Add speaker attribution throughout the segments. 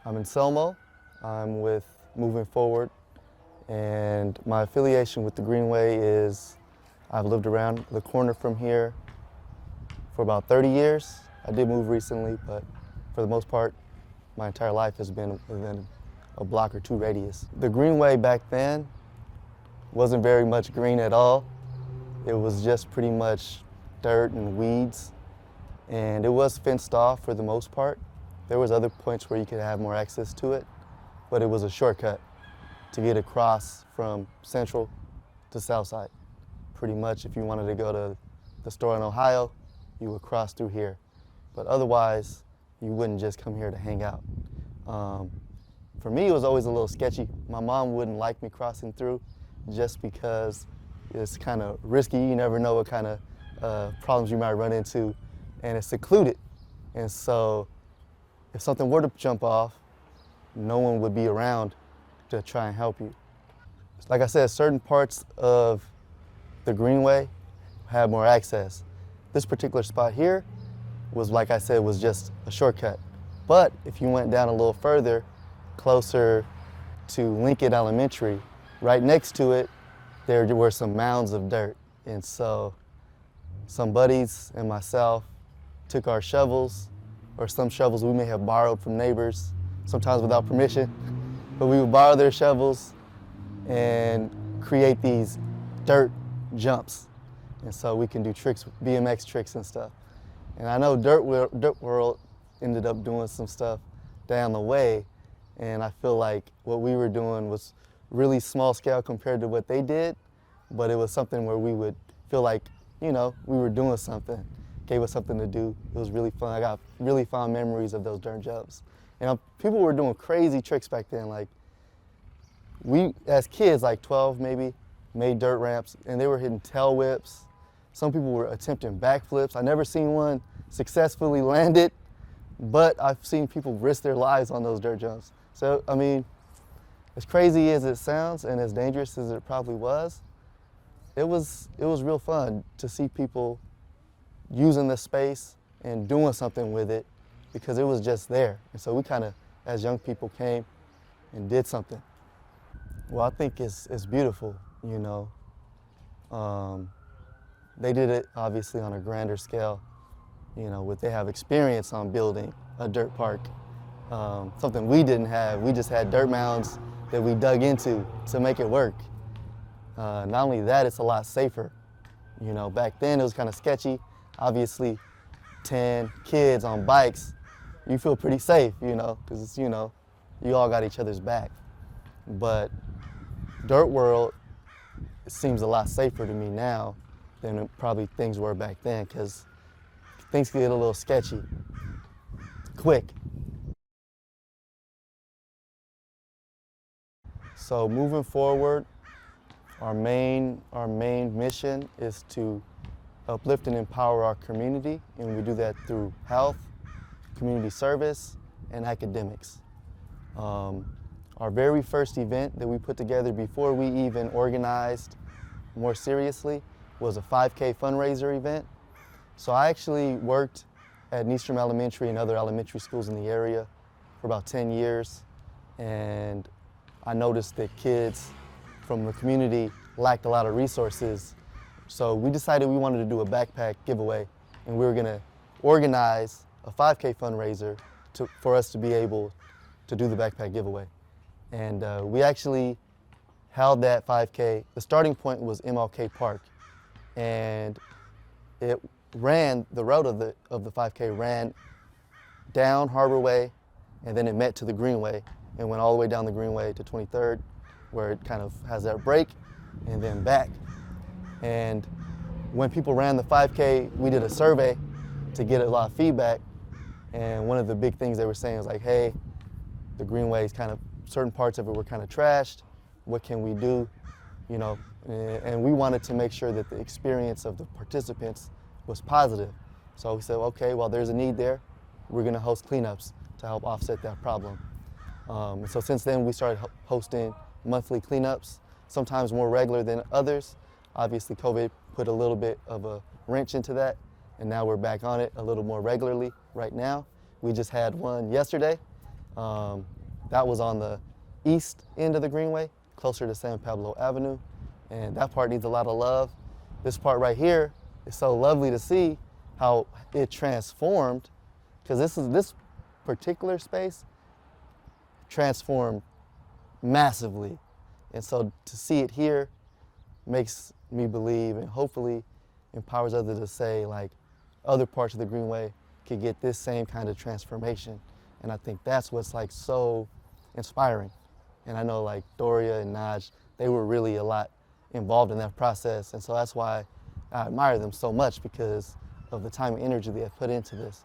Speaker 1: I'm in Selmo. I'm with Moving Forward, and my affiliation with the Greenway is I've lived around the corner from here for about 30 years. I did move recently, but for the most part, my entire life has been within a block or two radius. The Greenway back then wasn't very much green at all. It was just pretty much dirt and weeds, and it was fenced off for the most part. There was other points where you could have more access to it, but it was a shortcut to get across from Central to Southside. Pretty much if you wanted to go to the store in Ohio, you would cross through here. But otherwise, you wouldn't just come here to hang out. For me, it was always a little sketchy. My mom wouldn't like me crossing through just because it's kind of risky. You never know what kind of problems you might run into, and it's secluded. And so if something were to jump off, no one would be around to try and help you. Like I said, certain parts of the Greenway have more access. This particular spot here was, like I said, was just a shortcut. But if you went down a little further, closer to Lincoln Elementary, right next to it, there were some mounds of dirt. And so some buddies and myself took our shovels, or some shovels we may have borrowed from neighbors, sometimes without permission, but we would borrow their shovels and create these dirt jumps. And so we can do tricks, BMX tricks and stuff. And I know Dirt World ended up doing some stuff down the way, and I feel like what we were doing was really small scale compared to what they did, but it was something where we would feel like, you know, we were doing something, gave us something to do. It was really fun. I got really fond memories of those dirt jumps. And people were doing crazy tricks back then. Like, we, as kids, like 12 maybe, made dirt ramps, and they were hitting tail whips. Some people were attempting backflips. I never seen one successfully landed, but I've seen people risk their lives on those dirt jumps. So, I mean, as crazy as it sounds and as dangerous as it probably was, it was real fun to see people using the space and doing something with it because it was just there. And so we kind of, as young people, came and did something. Well, I think it's beautiful, you know. They did it obviously on a grander scale, you know, they have experience on building a dirt park. Something we didn't have. We just had dirt mounds that we dug into to make it work. Not only that, it's a lot safer. You know, back then it was kind of sketchy. Obviously, 10 kids on bikes, you feel pretty safe, you know, because it's, you know, you all got each other's back. But Dirt World, it seems a lot safer to me now than probably things were back then, because things get a little sketchy quick. So moving forward, our main mission is to uplift and empower our community, and we do that through health, community service, and academics. Our very first event that we put together before we even organized more seriously was a 5K fundraiser event. So I actually worked at Eastern Elementary and other elementary schools in the area for about 10 years, and I noticed that kids from the community lacked a lot of resources. So we decided we wanted to do a backpack giveaway, and we were gonna organize a 5K fundraiser for us to be able to do the backpack giveaway. And we actually held that 5K. The starting point was MLK Park, and it ran, the road of the 5K ran down Harbor Way, and then it met to the Greenway and went all the way down the Greenway to 23rd, where it kind of has that break, and then back. And when people ran the 5K, we did a survey to get a lot of feedback, and one of the big things they were saying was like, hey, the Greenway's kind of, certain parts of it were kind of trashed. What can we do? You know, and we wanted to make sure that the experience of the participants was positive. So we said, okay, well, there's a need there. We're gonna host cleanups to help offset that problem. And so since then, we started hosting monthly cleanups, sometimes more regular than others. Obviously, COVID put a little bit of a wrench into that, and now we're back on it a little more regularly right now. We just had one yesterday. Um, that was on the east end of the Greenway, closer to San Pablo Avenue, and that part needs a lot of love. This part right here is so lovely to see how it transformed, because this particular space transformed massively. And so to see it here makes me believe, and hopefully empowers others to say, like, other parts of the Greenway could get this same kind of transformation. And I think that's what's like so inspiring. And I know like Doria and Naj, they were really a lot involved in that process. And so that's why I admire them so much, because of the time and energy they have put into this.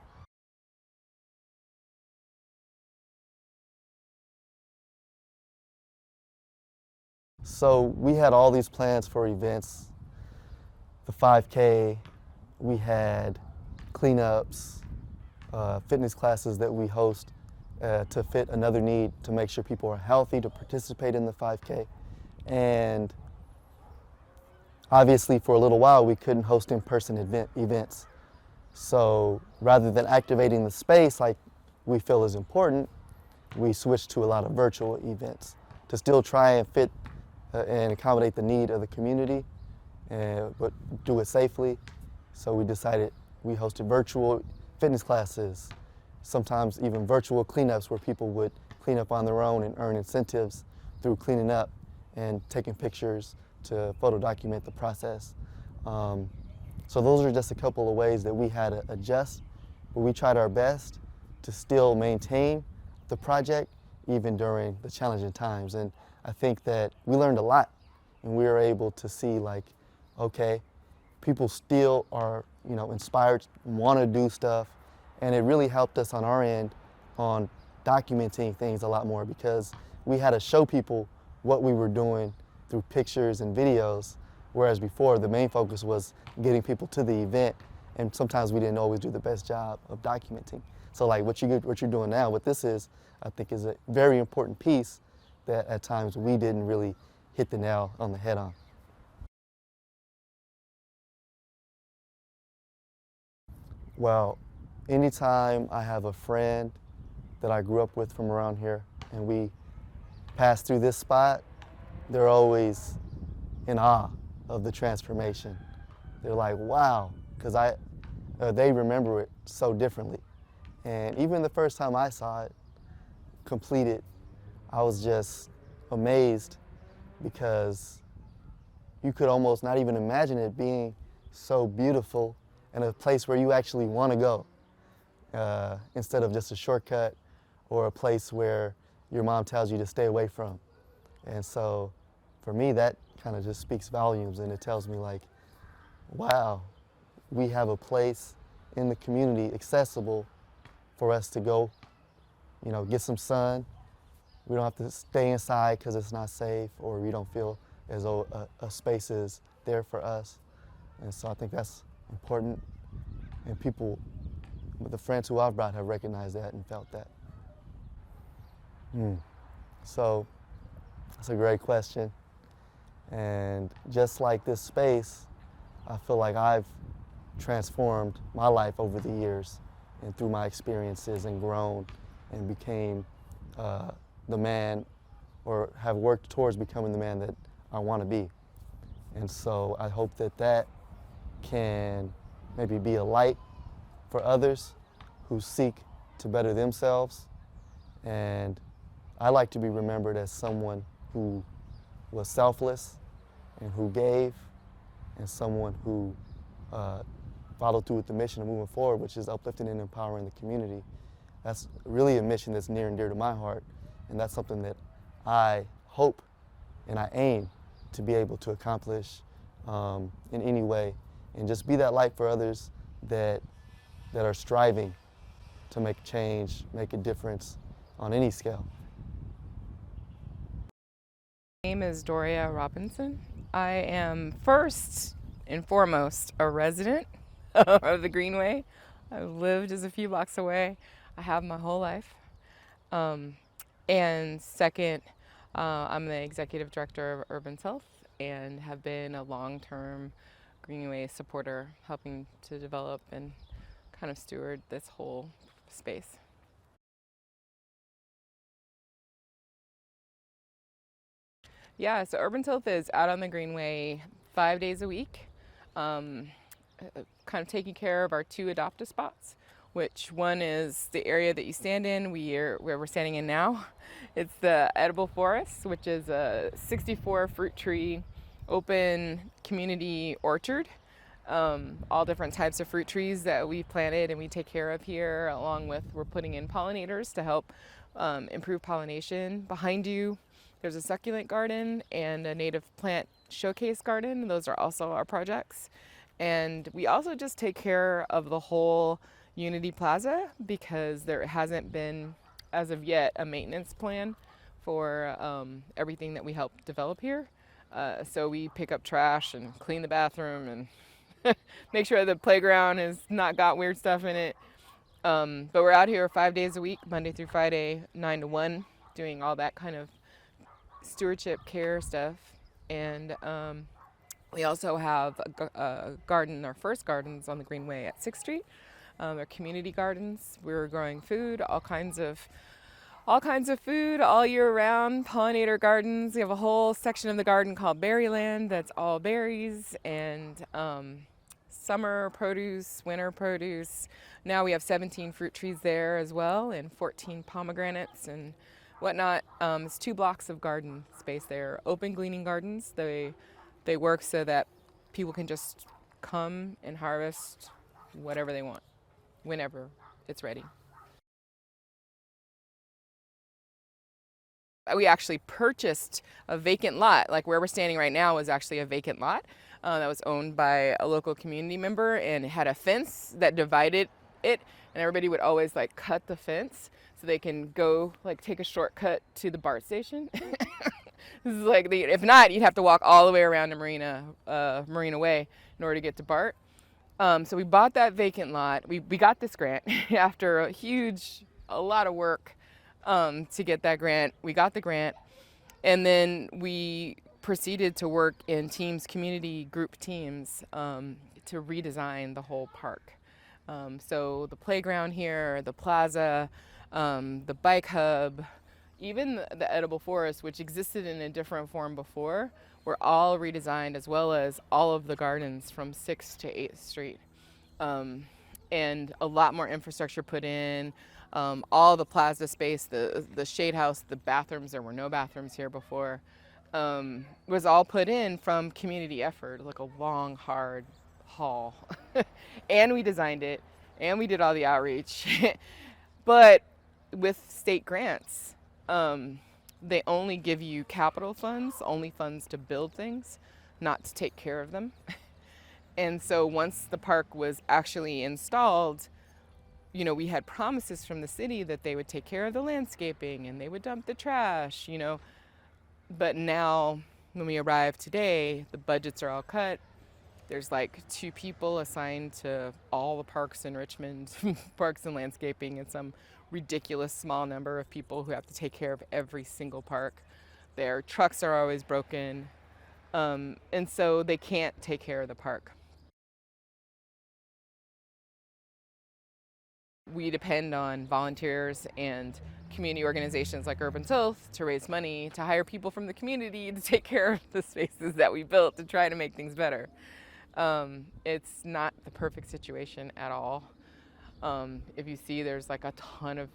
Speaker 1: So we had all these plans for events, the 5K, we had cleanups, fitness classes that we host to fit another need to make sure people are healthy to participate in the 5K. And obviously for a little while we couldn't host in-person events. So rather than activating the space like we feel is important, we switched to a lot of virtual events to still try and fit and accommodate the need of the community, but do it safely. So we decided we hosted virtual fitness classes, sometimes even virtual cleanups where people would clean up on their own and earn incentives through cleaning up and taking pictures to photo document the process. So those are just a couple of ways that we had to adjust, but we tried our best to still maintain the project even during the challenging times. And I think that we learned a lot, and we were able to see like, okay, people still are, inspired, want to do stuff, and it really helped us on our end on documenting things a lot more, because we had to show people what we were doing through pictures and videos, whereas before the main focus was getting people to the event, and sometimes we didn't always do the best job of documenting. So like what you're doing now, what this is, I think is a very important piece that at times we didn't really hit the nail on the head on. Well, anytime I have a friend that I grew up with from around here and we pass through this spot, they're always in awe of the transformation. They're like, wow, because they remember it so differently. And even the first time I saw it completed, I was just amazed, because you could almost not even imagine it being so beautiful and a place where you actually want to go, instead of just a shortcut or a place where your mom tells you to stay away from. And so for me, that kind of just speaks volumes, and it tells me like, wow, we have a place in the community accessible for us to go, get some sun. We don't have to stay inside because it's not safe, or we don't feel as though a space is there for us. And so I think that's important, and people, the friends who I've brought have recognized that and felt that. So that's a great question. And just like this space, I feel like I've transformed my life over the years and through my experiences, and grown and became the man, or have worked towards becoming the man that I want to be. And so I hope that that can maybe be a light for others who seek to better themselves. And I like to be remembered as someone who was selfless and who gave, and someone who followed through with the mission of moving forward, which is uplifting and empowering the community. That's really a mission that's near and dear to my heart, and that's something that I hope and I aim to be able to accomplish in any way, and just be that light for others that are striving to make change, make a difference on any scale.
Speaker 2: My name is Doria Robinson. I am first and foremost a resident of the Greenway. I've lived just a few blocks away. I have my whole life. And second, I'm the executive director of Urban Health and have been a long-term Greenway supporter, helping to develop and kind of steward this whole space. Yeah, so Urban Tilth is out on the Greenway 5 days a week, kind of taking care of our 2 adopted spots, which one is the area that you stand in, where we're standing in now. It's the edible forest, which is a 64 fruit tree open community orchard. All different types of fruit trees that we planted and we take care of here, along with we're putting in pollinators to help improve pollination. Behind you, there's a succulent garden and a native plant showcase garden. Those are also our projects. And we also just take care of the whole Unity Plaza because there hasn't been, as of yet, a maintenance plan for everything that we help develop here. So we pick up trash and clean the bathroom and make sure the playground has not got weird stuff in it. But we're out here 5 days a week, Monday through Friday, 9 to 1, doing all that kind of stewardship care stuff. And we also have a garden, our first gardens on the Greenway at 6th Street. They're community gardens. We're growing food, all kinds of food all year round, pollinator gardens. We have a whole section of the garden called Berryland that's all berries and summer produce, winter produce. Now we have 17 fruit trees there as well and 14 pomegranates and whatnot. It's 2 blocks of garden space there. Open gleaning gardens. They work so that people can just come and harvest whatever they want, whenever it's ready. We actually purchased a vacant lot, like where we're standing right now was actually a vacant lot that was owned by a local community member, and it had a fence that divided it, and everybody would always like cut the fence so they can go like take a shortcut to the BART station. This is like if not, you'd have to walk all the way around the Marina Way in order to get to BART. So we bought that vacant lot. We got this grant after a lot of work to get that grant. We got the grant, and then we proceeded to work in teams, community group teams, to redesign the whole park. So the playground here, the plaza, the bike hub, even the edible forest, which existed in a different form before, were all redesigned, as well as all of the gardens from 6th to 8th Street. And a lot more infrastructure put in, all the plaza space, the shade house, the bathrooms, there were no bathrooms here before, was all put in from community effort, like a long, hard haul. And we designed it, and we did all the outreach. But with state grants, they only give you capital funds, only funds to build things, not to take care of them. And so once the park was actually installed, we had promises from the city that they would take care of the landscaping and they would dump the trash, But now, when we arrive today, the budgets are all cut. There's like 2 people assigned to all the parks in Richmond, parks and landscaping, and some ridiculous small number of people who have to take care of every single park. Their trucks are always broken, and so they can't take care of the park. We depend on volunteers and community organizations like Urban Tilth to raise money, to hire people from the community to take care of the spaces that we built to try to make things better. It's not the perfect situation at all. If you see, there's like a ton of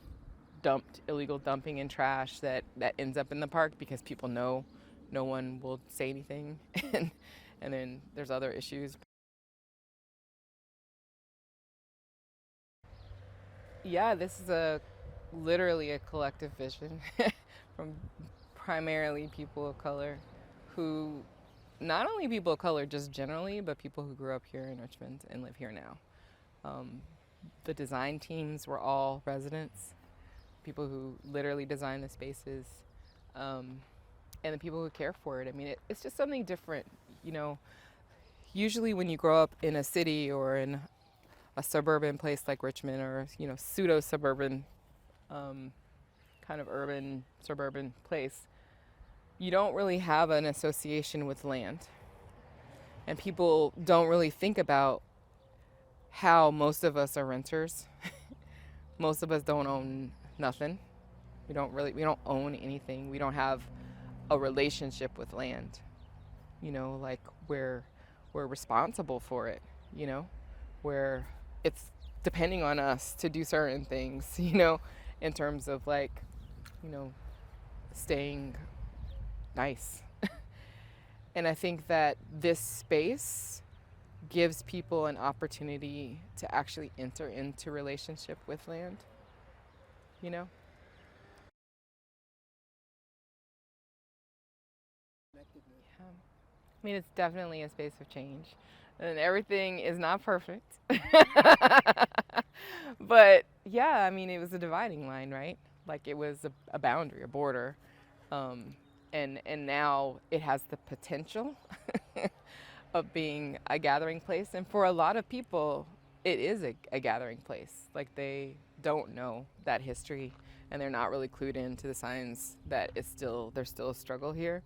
Speaker 2: illegal dumping and trash that ends up in the park because people know no one will say anything. And then there's other issues. Yeah, this is literally a collective vision from primarily people of color who, not only people of color just generally, but people who grew up here in Richmond and live here now. The design teams were all residents, people who literally design the spaces, and the people who care for it. I mean, it's just something different, Usually when you grow up in a city or in a suburban place like Richmond, or pseudo-suburban, kind of urban suburban place, you don't really have an association with land, and people don't really think about how most of us are renters. Most of us don't own nothing. We don't own anything. We don't have a relationship with land, like where we're responsible for it, where it's depending on us to do certain things, in terms of like, you know, staying nice. And I think that this space gives people an opportunity to actually enter into relationship with land, you know? Yeah. I mean, it's definitely a space of change. And everything is not perfect. But yeah, I mean, it was a dividing line, right? Like it was a boundary, a border. Um, and now it has the potential of being a gathering place. And for a lot of people, it is a gathering place. Like they don't know that history and they're not really clued into the signs that there's still a struggle here.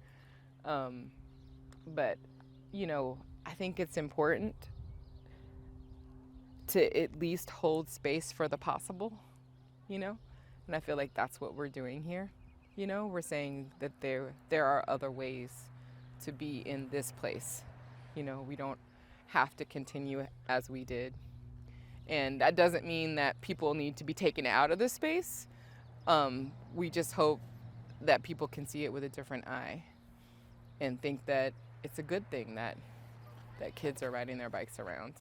Speaker 2: Um, but, I think it's important to at least hold space for the possible, you know? And I feel like that's what we're doing here. We're saying that there are other ways to be in this place. We don't have to continue as we did. And that doesn't mean that people need to be taken out of this space. We just hope that people can see it with a different eye and think that it's a good thing that kids are riding their bikes around.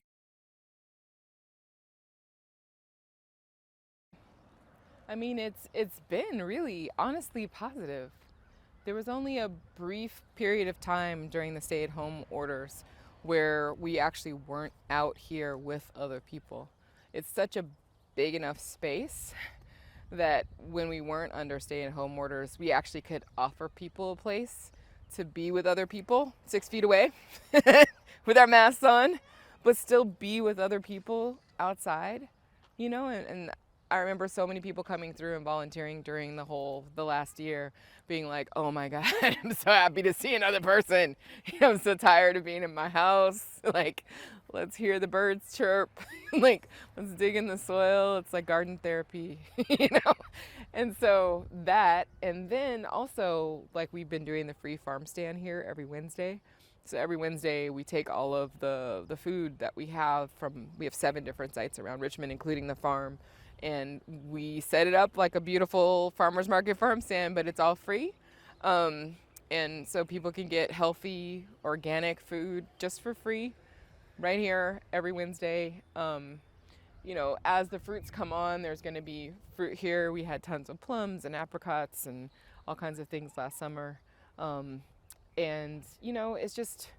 Speaker 2: I mean, it's been really honestly positive. There was only a brief period of time during the stay-at-home orders where we actually weren't out here with other people. It's such a big enough space that when we weren't under stay-at-home orders, we actually could offer people a place to be with other people 6 feet away with our masks on, but still be with other people outside, and I remember so many people coming through and volunteering during the last year, being like, oh my God, I'm so happy to see another person. I'm so tired of being in my house. Like, let's hear the birds chirp. Like, let's dig in the soil. It's like garden therapy, And so that, and then also, like, we've been doing the free farm stand here every Wednesday. So every Wednesday we take all of the food that we have we have 7 different sites around Richmond, including the farm. And we set it up like a beautiful farmer's market farm stand, but it's all free. And so people can get healthy, organic food just for free right here every Wednesday. As the fruits come on, there's going to be fruit here. We had tons of plums and apricots and all kinds of things last summer. And, it's just,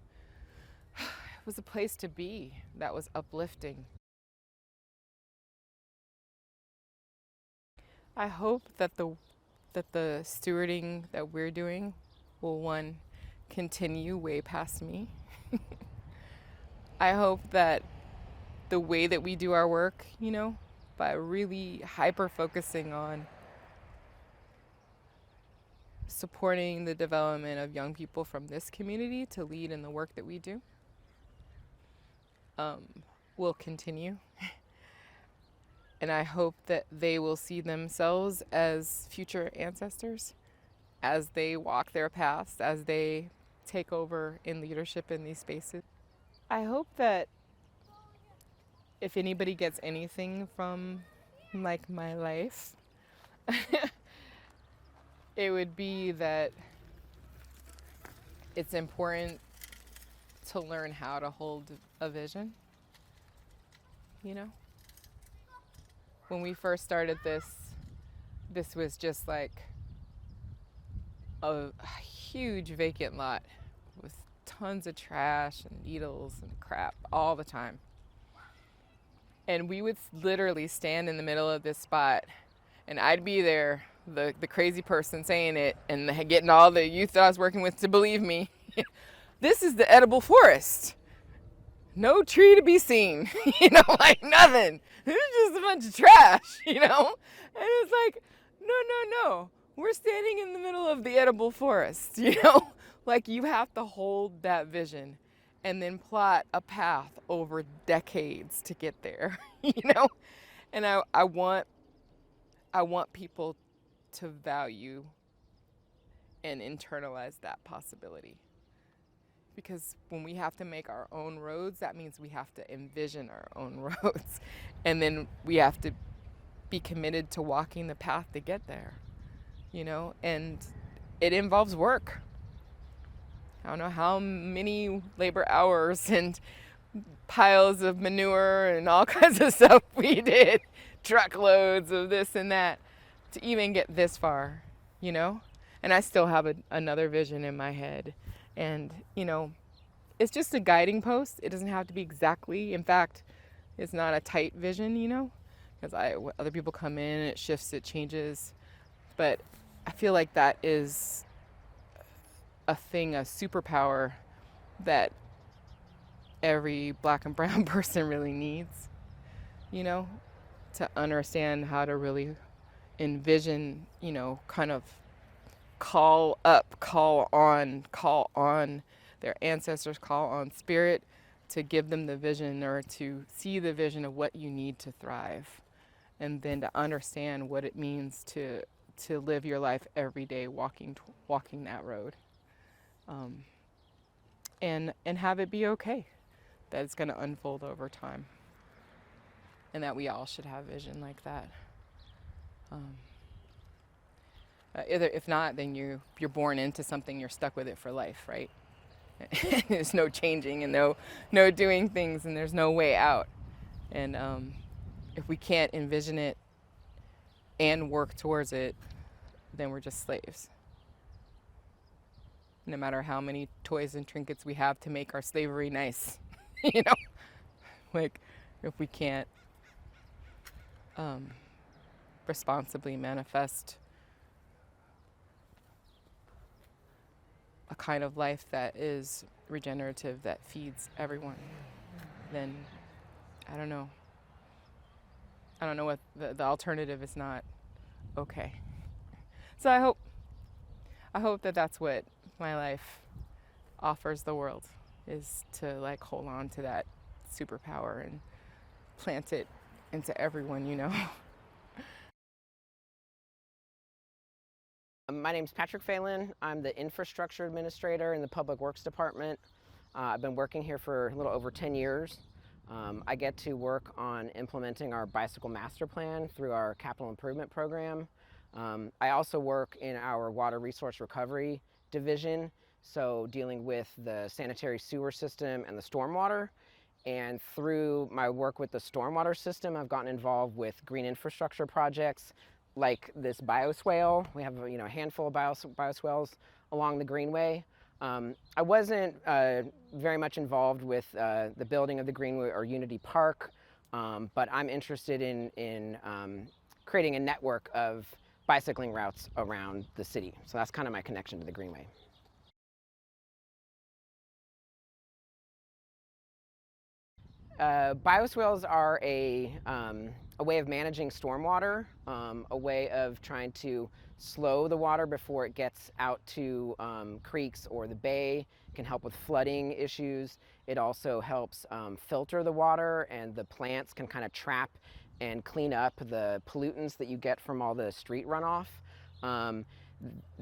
Speaker 2: it was a place to be that was uplifting. I hope that the stewarding that we're doing will, one, continue way past me. I hope that the way that we do our work, by really hyper focusing on supporting the development of young people from this community to lead in the work that we do, will continue. And I hope that they will see themselves as future ancestors as they walk their paths, as they take over in leadership in these spaces. I hope that if anybody gets anything from like my life, it would be that it's important to learn how to hold a vision, When we first started this was just like a huge vacant lot with tons of trash and needles and crap all the time. And we would literally stand in the middle of this spot and I'd be there, the crazy person saying it and getting all the youth that I was working with to believe me. This is the edible forest. No tree to be seen, like nothing. It's just a bunch of trash, And it's like, no. We're standing in the middle of the edible forest, Like you have to hold that vision and then plot a path over decades to get there, And I want people to value and internalize that possibility. Because when we have to make our own roads, that means we have to envision our own roads. And then we have to be committed to walking the path to get there, you know? And it involves work. I don't know how many labor hours and piles of manure and all kinds of stuff we did, truckloads of this and that, to even get this far, you know? And I still have another vision in my head. And, you know, it's just a guiding post. It doesn't have to be exactly, in fact, it's not a tight vision, you know? Because other people come in, it shifts, it changes. But I feel like that is a thing, a superpower that every Black and brown person really needs, you know, to understand how to really envision, you know, kind of call on their ancestors, call on spirit to give them the vision, or to see the vision of what you need to thrive, and then to understand what it means to live your life every day walking that road, and have it be okay that it's going to unfold over time, and that we all should have vision like that. If not, then you're born into something, you're stuck with it for life, right? There's no changing and no doing things, and there's no way out. And if we can't envision it and work towards it, then we're just slaves. No matter how many toys and trinkets we have to make our slavery nice, you know, like if we can't responsibly manifest a kind of life that is regenerative, that feeds everyone, then I don't know what the alternative is. Not okay. So I hope that that's what my life offers the world, is to like hold on to that superpower and plant it into everyone, you know.
Speaker 3: My name's Patrick Phelan. I'm the infrastructure administrator in the Public Works Department. I've been working here for a little over 10 years. I get to work on implementing our bicycle master plan through our capital improvement program. I also work in our water resource recovery division, so dealing with the sanitary sewer system and the stormwater. And through my work with the stormwater system, I've gotten involved with green infrastructure projects like this bioswale. We have a handful of bioswales along the Greenway. I wasn't very much involved with the building of the Greenway or Unity Park, but I'm interested in creating a network of bicycling routes around the city. So that's kind of my connection to the Greenway. Bioswales are a way of managing stormwater, a way of trying to slow the water before it gets out to creeks or the bay. It can help with flooding issues. It also helps filter the water, and the plants can kind of trap and clean up the pollutants that you get from all the street runoff.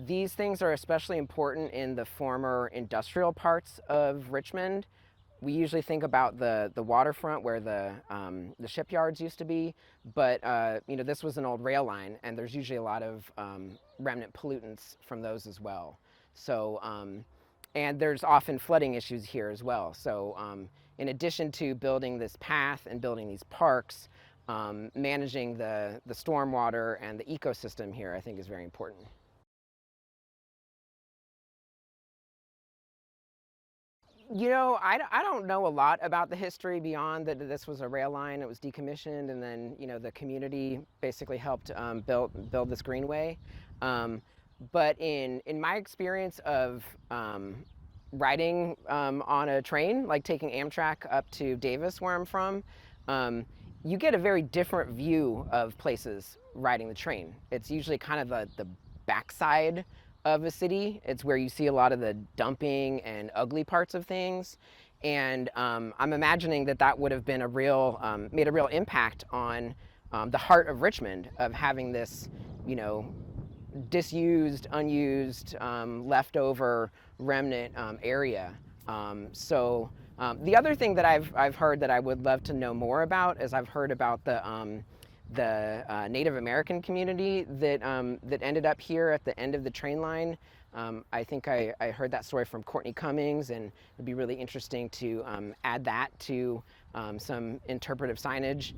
Speaker 3: These things are especially important in the former industrial parts of Richmond. We usually think about the waterfront where the shipyards used to be, but this was an old rail line, and there's usually a lot of remnant pollutants from those as well. So, and there's often flooding issues here as well. So, in addition to building this path and building these parks, managing the stormwater and the ecosystem here, I think, is very important. I don't know a lot about the history beyond that this was a rail line. It was decommissioned, and then the community basically helped build this greenway. But in my experience of riding on a train, like taking Amtrak up to Davis, where I'm from, you get a very different view of places riding the train. It's usually kind of the backside of a city. It's where you see a lot of the dumping and ugly parts of things. And I'm imagining that would have been made a real impact on the heart of Richmond, of having this, disused, unused, leftover remnant area. The other thing that I've heard that I would love to know more about is I've heard about the Native American community that ended up here at the end of the train line. I think I heard that story from Courtney Cummings, and it'd be really interesting to add that to some interpretive signage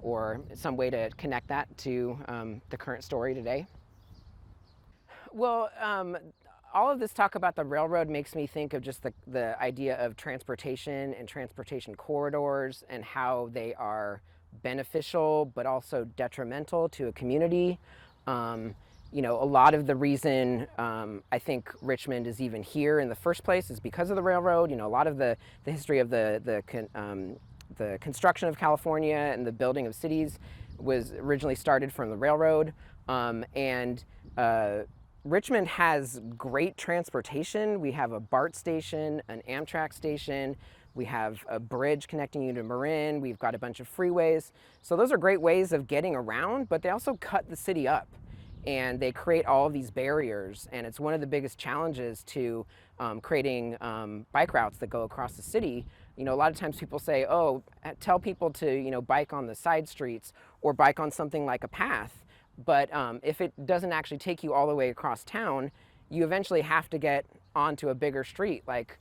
Speaker 3: or some way to connect that to the current story today. Well, all of this talk about the railroad makes me think of just the idea of transportation and transportation corridors and how they are beneficial but also detrimental to a community. You know, a lot of the reason I think Richmond is even here in the first place is because of the railroad. You know, a lot of the history of the construction of California and the building of cities was originally started from the railroad. Richmond has great transportation. We have a BART station, an Amtrak station. We have a bridge connecting you to Marin. We've got a bunch of freeways. So those are great ways of getting around, but they also cut the city up and they create all of these barriers. And it's one of the biggest challenges to creating bike routes that go across the city. You know, a lot of times people say, oh, tell people to, you know, bike on the side streets or bike on something like a path. But if it doesn't actually take you all the way across town, you eventually have to get onto a bigger street. Like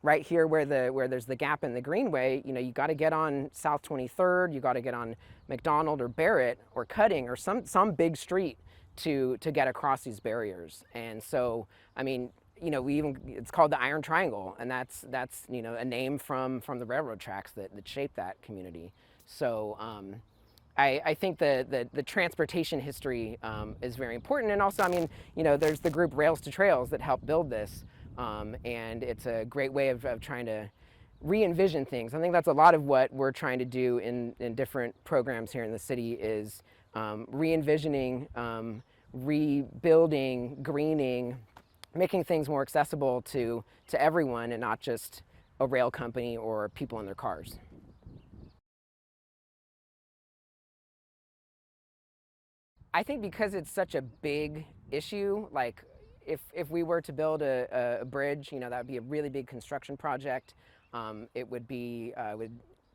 Speaker 3: right here where there's the gap in the Greenway, you know, you got to get on South 23rd, you got to get on McDonald or Barrett or Cutting or some big street to get across these barriers. And so, I mean, you know, it's called the Iron Triangle, and that's you know, a name from the railroad tracks that shaped that community. So I think the transportation history is very important. And also, I mean, you know, there's the group Rails to Trails that helped build this. And it's a great way of trying to re-envision things. I think that's a lot of what we're trying to do in different programs here in the city is re-envisioning, rebuilding, greening, making things more accessible to everyone and not just a rail company or people in their cars. I think because it's such a big issue, like if we were to build a bridge, you know, that would be a really big construction project. It would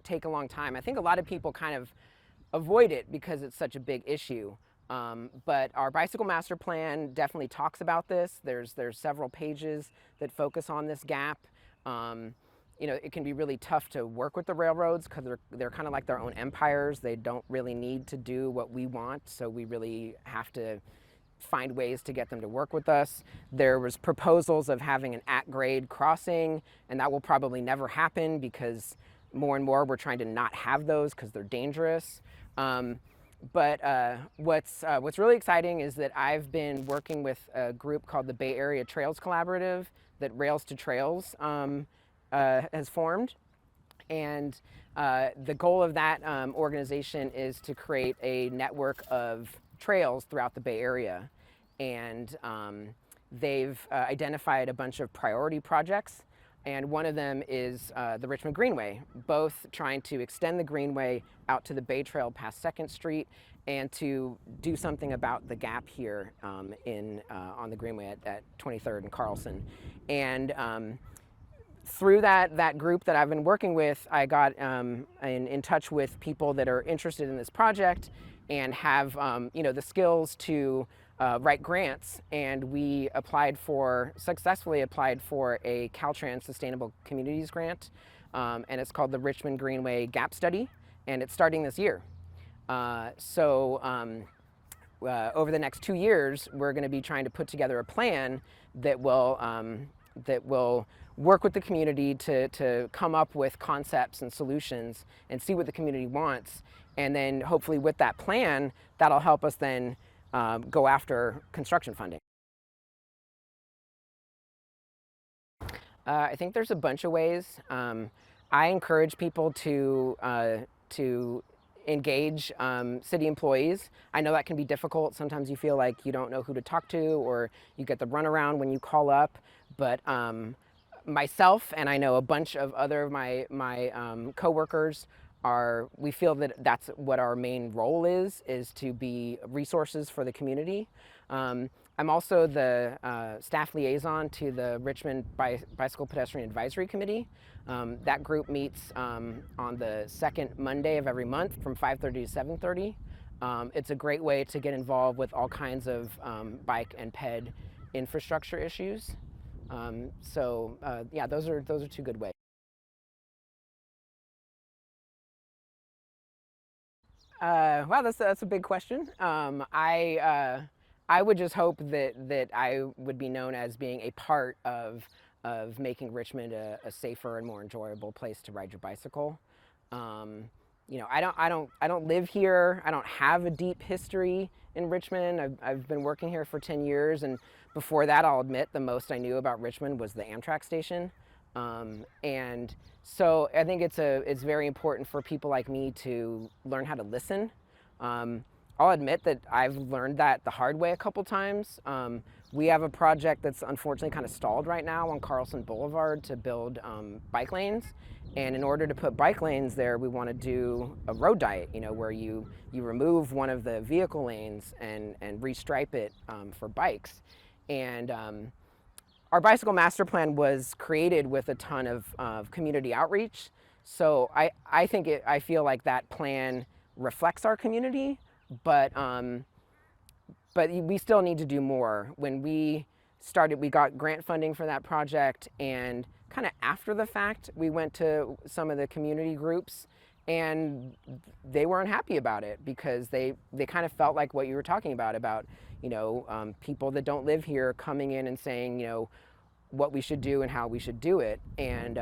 Speaker 3: take a long time. I think a lot of people kind of avoid it because it's such a big issue. But our bicycle master plan definitely talks about this. There's several pages that focus on this gap. You know, it can be really tough to work with the railroads because they're kind of like their own empires. They don't really need to do what we want, so we really have to find ways to get them to work with us. There was proposals of having an at-grade crossing, and that will probably never happen because more and more we're trying to not have those because they're dangerous. But what's really exciting is that I've been working with a group called the Bay Area Trails Collaborative that Rails to Trails has formed. And the goal of that organization is to create a network of trails throughout the Bay Area. And they've identified a bunch of priority projects. And one of them is the Richmond Greenway, both trying to extend the Greenway out to the Bay Trail past 2nd Street and to do something about the gap here on the Greenway at 23rd and Carlson. And through that group that I've been working with, I got in touch with people that are interested in this project and have you know, the skills to write grants, and we successfully applied for a Caltrans Sustainable Communities grant, and it's called the Richmond Greenway Gap Study, and it's starting this year. Over the next 2 years, we're going to be trying to put together a plan that will work with the community to come up with concepts and solutions and see what the community wants, and then hopefully with that plan, that'll help us then go after construction funding. I think there's a bunch of ways. I encourage people to engage city employees. I know that can be difficult. Sometimes you feel like you don't know who to talk to, or you get the runaround when you call up. But myself, and I know a bunch of other of my coworkers, we feel that that's what our main role is to be resources for the community. I'm also the staff liaison to the Richmond Bicycle Pedestrian Advisory Committee. That group meets on the second Monday of every month from 5:30 to 7:30. It's a great way to get involved with all kinds of bike and ped infrastructure issues. Yeah, those are two good ways. Wow, that's a big question. I would just hope that I would be known as being a part of making Richmond a safer and more enjoyable place to ride your bicycle. You know, I don't live here. I don't have a deep history in Richmond. I've been working here for 10 years, and before that, I'll admit the most I knew about Richmond was the Amtrak station. And so I think it's very important for people like me to learn how to listen. I'll admit that I've learned that the hard way a couple times. We have a project that's unfortunately kind of stalled right now on Carlson Boulevard to build bike lanes. And in order to put bike lanes there, we want to do a road diet, you know, where you remove one of the vehicle lanes and restripe it for bikes. And our bicycle master plan was created with a ton of community outreach. So I feel like that plan reflects our community, but we still need to do more. When we started, we got grant funding for that project, and kind of after the fact, we went to some of the community groups, and they weren't happy about it because they kind of felt like what you were talking about, you know, people that don't live here coming in and saying, you know, what we should do and how we should do it. And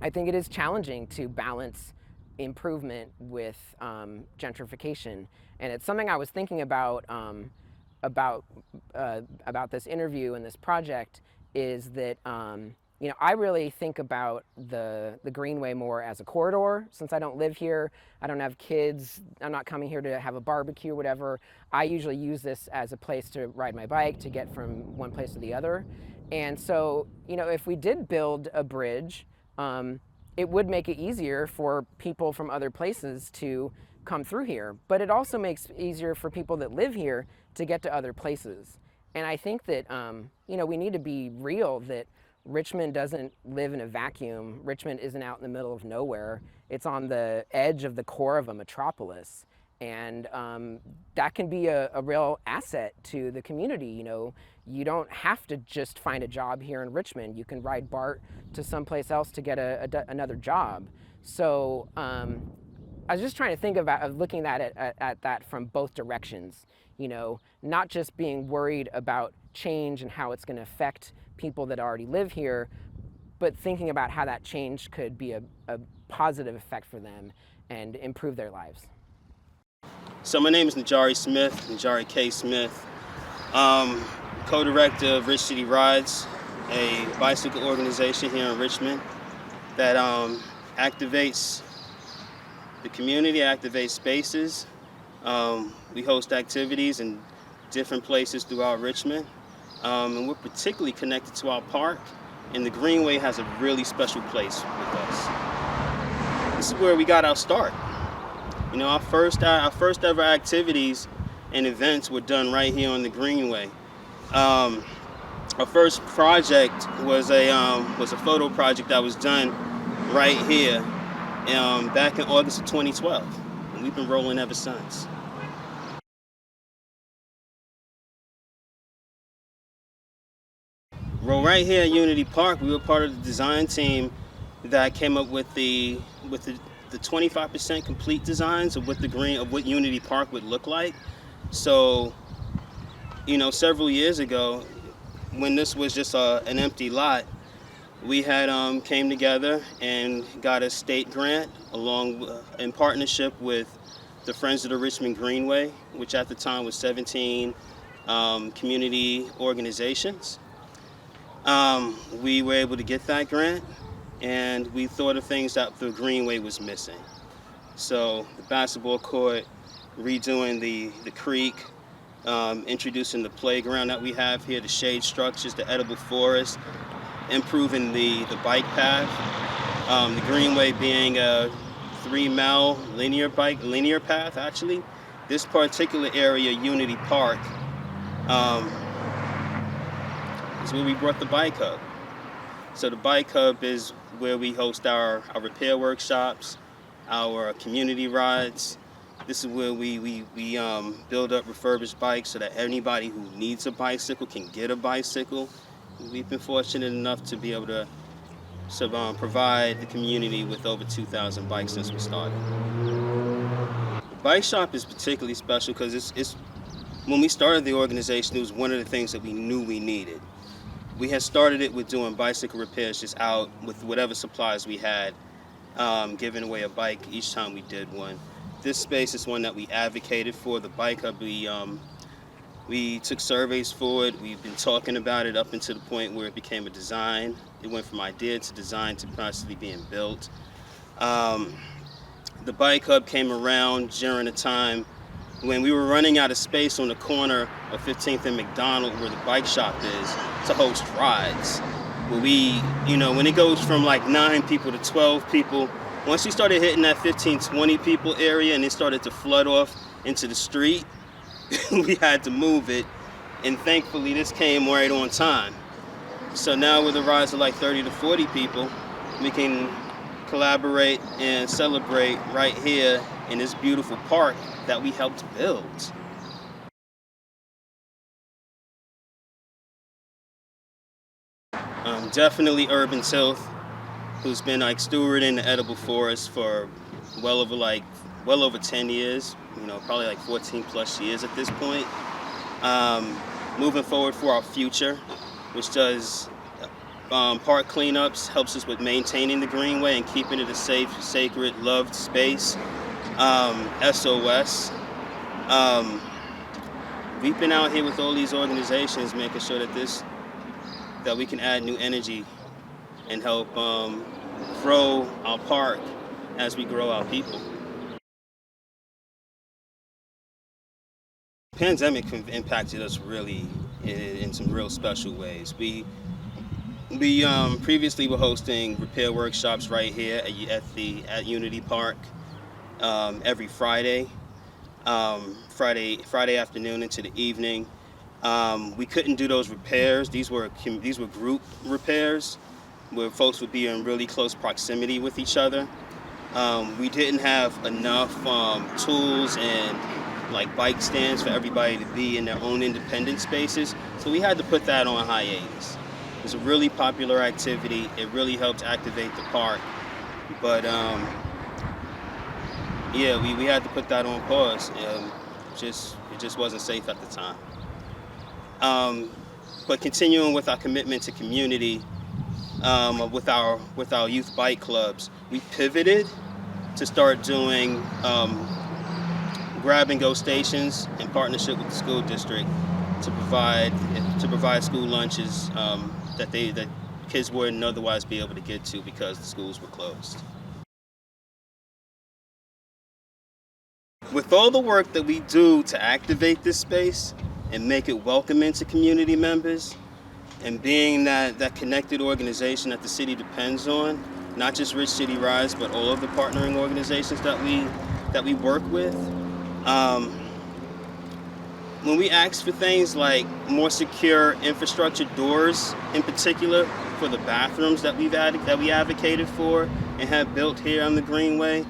Speaker 3: I think it is challenging to balance improvement with gentrification. And it's something I was thinking about this interview and this project, is that you know, I really think about the Greenway more as a corridor. Since I don't live here, I don't have kids, I'm not coming here to have a barbecue or whatever. I usually use this as a place to ride my bike to get from one place to the other. And so, you know, if we did build a bridge, it would make it easier for people from other places to come through here. But it also makes it easier for people that live here to get to other places. And I think that, you know, we need to be real that Richmond doesn't live in a vacuum. Richmond isn't out in the middle of nowhere. It's on the edge of the core of a metropolis. And that can be a real asset to the community. You know, you don't have to just find a job here in Richmond. You can ride BART to someplace else to get another job. So I was just trying to think about looking at that from both directions. You know, not just being worried about change and how it's going to affect people that already live here, but thinking about how that change could be a positive effect for them and improve their lives.
Speaker 4: So my name is Najari K. Smith. Co-director of Rich City Rides, a bicycle organization here in Richmond that activates the community, activates spaces. We host activities in different places throughout Richmond. And we're particularly connected to our park, and the Greenway has a really special place with us. This is where we got our start. You know, our first ever activities and events were done right here on the Greenway. Our first project was a photo project that was done right here back in August of 2012, and we've been rolling ever since. Well, right here at Unity Park, we were part of the design team that came up with the 25% complete designs of what Unity Park would look like. So, you know, several years ago, when this was just an empty lot, we had came together and got a state grant in partnership with the Friends of the Richmond Greenway, which at the time was 17 community organizations. We were able to get that grant, and we thought of things that the Greenway was missing. So the basketball court, redoing the creek, introducing the playground that we have here, the shade structures, the edible forest, improving the bike path. The Greenway being a 3-mile linear path, actually. This particular area, Unity Park, um, is where we brought the bike hub. So the bike hub is where we host our repair workshops, our community rides. This is where we build up refurbished bikes so that anybody who needs a bicycle can get a bicycle. We've been fortunate enough to be able to provide the community with over 2,000 bikes since we started. The bike shop is particularly special because it's when we started the organization, it was one of the things that we knew we needed. We had started it with doing bicycle repairs just out with whatever supplies we had, giving away a bike each time we did one. This space is one that we advocated for. The bike hub, we took surveys for it. We've been talking about it up until the point where it became a design. It went from idea to design to possibly being built. The bike hub came around during a time when we were running out of space on the corner of 15th and McDonald where the bike shop is to host rides. Where when it goes from like 9 people to 12 people, once you started hitting that 15, 20 people area and it started to flood off into the street, we had to move it. And thankfully this came right on time. So now with the rise of like 30 to 40 people, we can collaborate and celebrate right here in this beautiful park that we helped build. Definitely Urban Tilth, who's been like stewarding the edible forest for well over 10 years, probably like 14 plus years at this point. Moving forward for our future, which does park cleanups, helps us with maintaining the Greenway and keeping it a safe, sacred, loved space. SOS. We've been out here with all these organizations making sure that we can add new energy and help grow our park as we grow our people. Pandemic impacted us really in some real special ways. We previously were hosting repair workshops right here at Unity Park every Friday afternoon into the evening. We couldn't do those repairs. These were group repairs where folks would be in really close proximity with each other. We didn't have enough tools and like bike stands for everybody to be in their own independent spaces, so we had to put that on hiatus. It was a really popular activity. It really helped activate the park, but we had to put that on pause. It just wasn't safe at the time. But continuing with our commitment to community, with our youth bike clubs, we pivoted to start doing grab-and-go stations in partnership with the school district to provide school lunches that kids wouldn't otherwise be able to get to because the schools were closed. With all the work that we do to activate this space and make it welcoming to community members, and being that connected organization that the city depends on, not just Rich City Rise, but all of the partnering organizations that we work with. When we ask for things like more secure infrastructure doors, in particular for the bathrooms that we advocated for and have built here on the Greenway,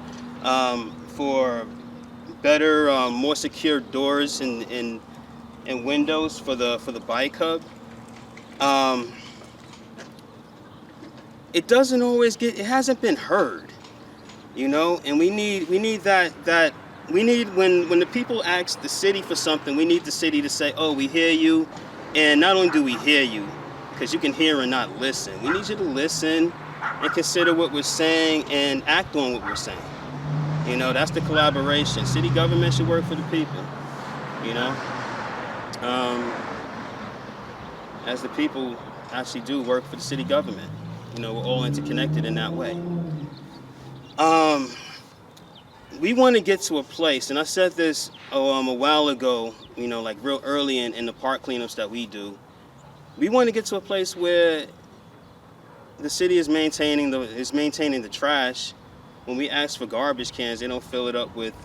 Speaker 4: for better, more secure doors and windows for the bike hub, it hasn't been heard, and we need that. We need, when the people ask the city for something, we need the city to say, oh, we hear you. And not only do we hear you, because you can hear and not listen. We need you to listen and consider what we're saying and act on what we're saying. That's the collaboration. City government should work for the people, as the people actually do work for the city government. We're all interconnected in that way. We want to get to a place, and I said this a while ago, like real early in the park cleanups that we do. We want to get to a place where the city is maintaining the trash. When we ask for garbage cans, they don't fill it up with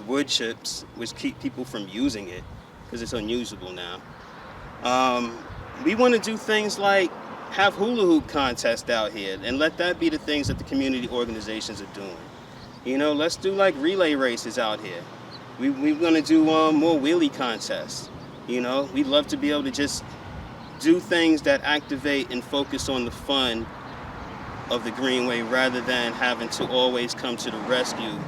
Speaker 4: wood chips, which keep people from using it. because it's unusable now. We want to do things like have hula hoop contests out here and let that be the things that the community organizations are doing. You know, let's do like relay races out here. We're going to do more wheelie contests. You know, we'd love to be able to just do things that activate and focus on the fun of the Greenway rather than having to always come to the rescue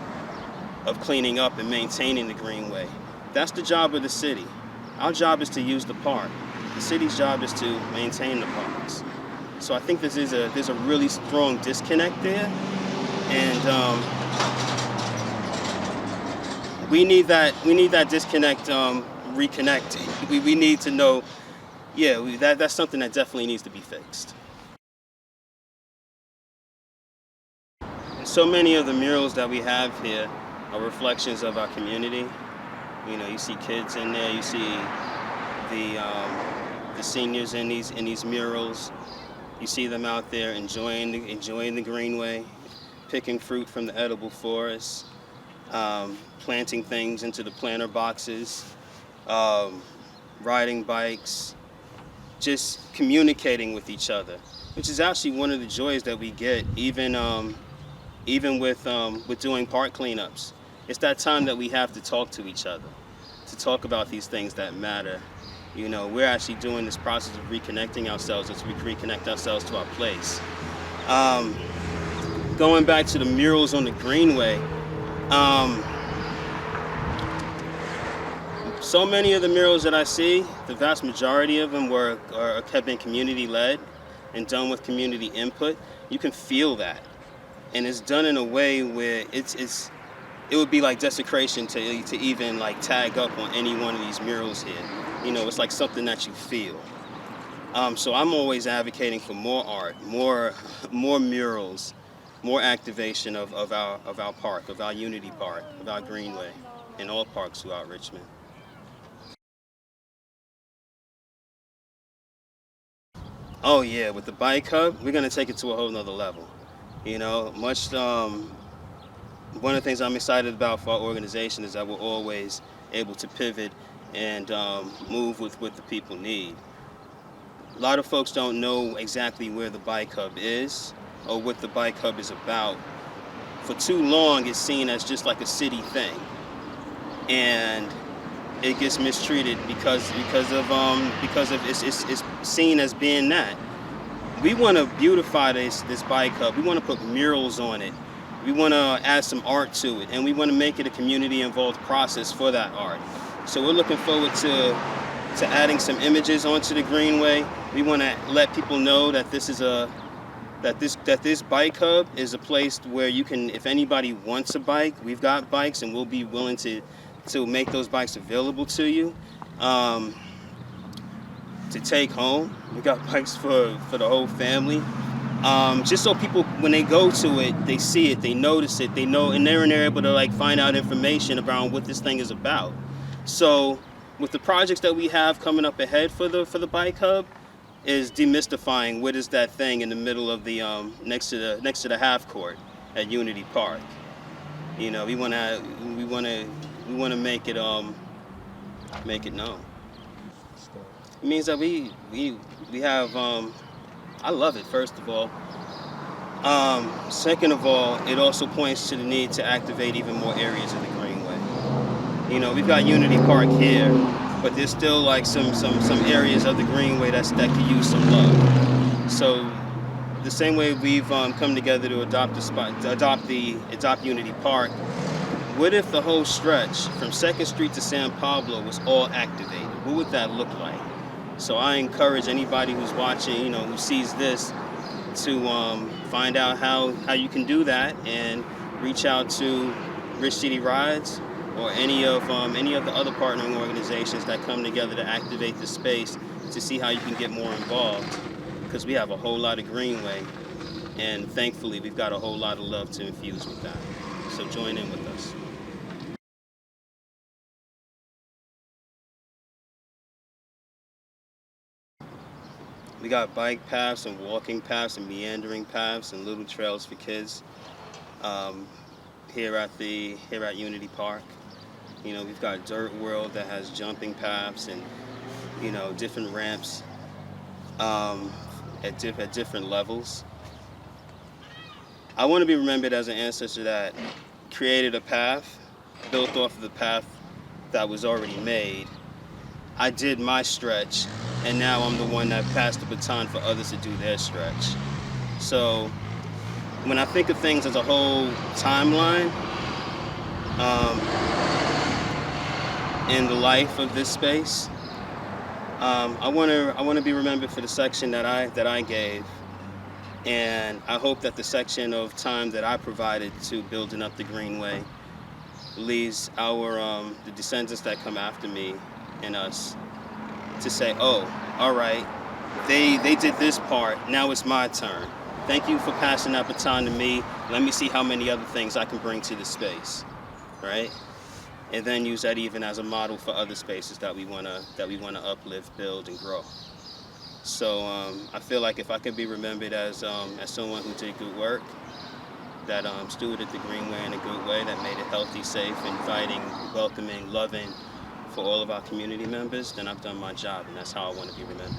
Speaker 4: of cleaning up and maintaining the Greenway. That's the job of the city. Our job is to use the park. The city's job is to maintain the parks. So I think there's a really strong disconnect there, and we need that disconnect reconnecting. We need to know, that's something that definitely needs to be fixed. And so many of the murals that we have here are reflections of our community. You know, you see kids in there, you see the seniors in these murals. You see them out there enjoying the Greenway, picking fruit from the edible forest, planting things into the planter boxes, riding bikes, just communicating with each other, which is actually one of the joys that we get, even with doing park cleanups. It's that time that we have to talk to each other, to talk about these things that matter. You know, we're actually doing this process of reconnecting ourselves as we reconnect ourselves to our place. Going back to the murals on the Greenway, so many of the murals that I see, the vast majority of them have been community-led and done with community input. You can feel that, and it's done in a way where it would be like desecration to even like tag up on any one of these murals here. You know, it's like something that you feel. So I'm always advocating for more art, more murals, more activation of our park, of our Unity Park, of our Greenway, and all parks throughout Richmond. Oh yeah, with the bike hub, we're gonna take it to a whole nother level. You know, one of the things I'm excited about for our organization is that we're always able to pivot and move with what the people need. A lot of folks don't know exactly where the bike hub is or what the bike hub is about. For too long, it's seen as just like a city thing, and it gets mistreated because of it's seen as being that. We want to beautify this bike hub. We want to put murals on it. We want to add some art to it, and we want to make it a community-involved process for that art. So we're looking forward to adding some images onto the Greenway. We want to let people know that this bike hub is a place where you can, if anybody wants a bike, we've got bikes, and we'll be willing to make those bikes available to you to take home. We got bikes for the whole family. Just so people, when they go to it, they see it, they notice it, they know, and they're able to like find out information about what this thing is about. So with the projects that we have coming up ahead for the bike hub, is demystifying what is that thing in the middle of the next to the half court at Unity Park. You know, we want to make it known. It means that we have. I love it, first of all. Second of all, it also points to the need to activate even more areas of the Greenway. You know, we've got Unity Park here, but there's still like some areas of the Greenway that could use some love. So the same way we've come together to adopt Unity Park, what if the whole stretch from 2nd Street to San Pablo was all activated? What would that look like? So I encourage anybody who's watching, you know, who sees this, to find out how you can do that, and reach out to Rich City Rides or any of the other partnering organizations that come together to activate the space, to see how you can get more involved, because we have a whole lot of Greenway, and thankfully we've got a whole lot of love to infuse with that. So join in with us. We got bike paths and walking paths and meandering paths and little trails for kids here at Unity Park. You know, we've got Dirt World that has jumping paths and, you know, different ramps at different levels. I want to be remembered as an ancestor that created a path, built off of the path that was already made. I did my stretch, and now I'm the one that passed the baton for others to do their stretch. So when I think of things as a whole timeline in the life of this space, I want to be remembered for the section that I gave, and I hope that the section of time that I provided to building up the Greenway leaves the descendants that come after me and us to say, oh, all right, they did this part, now it's my turn. Thank you for passing that baton to me. Let me see how many other things I can bring to the space, right? And then use that even as a model for other spaces that we wanna uplift, build, and grow. So I feel like if I could be remembered as someone who did good work, that stewarded the Greenway in a good way, that made it healthy, safe, inviting, welcoming, loving for all of our community members, then I've done my job, and that's how I want to be remembered.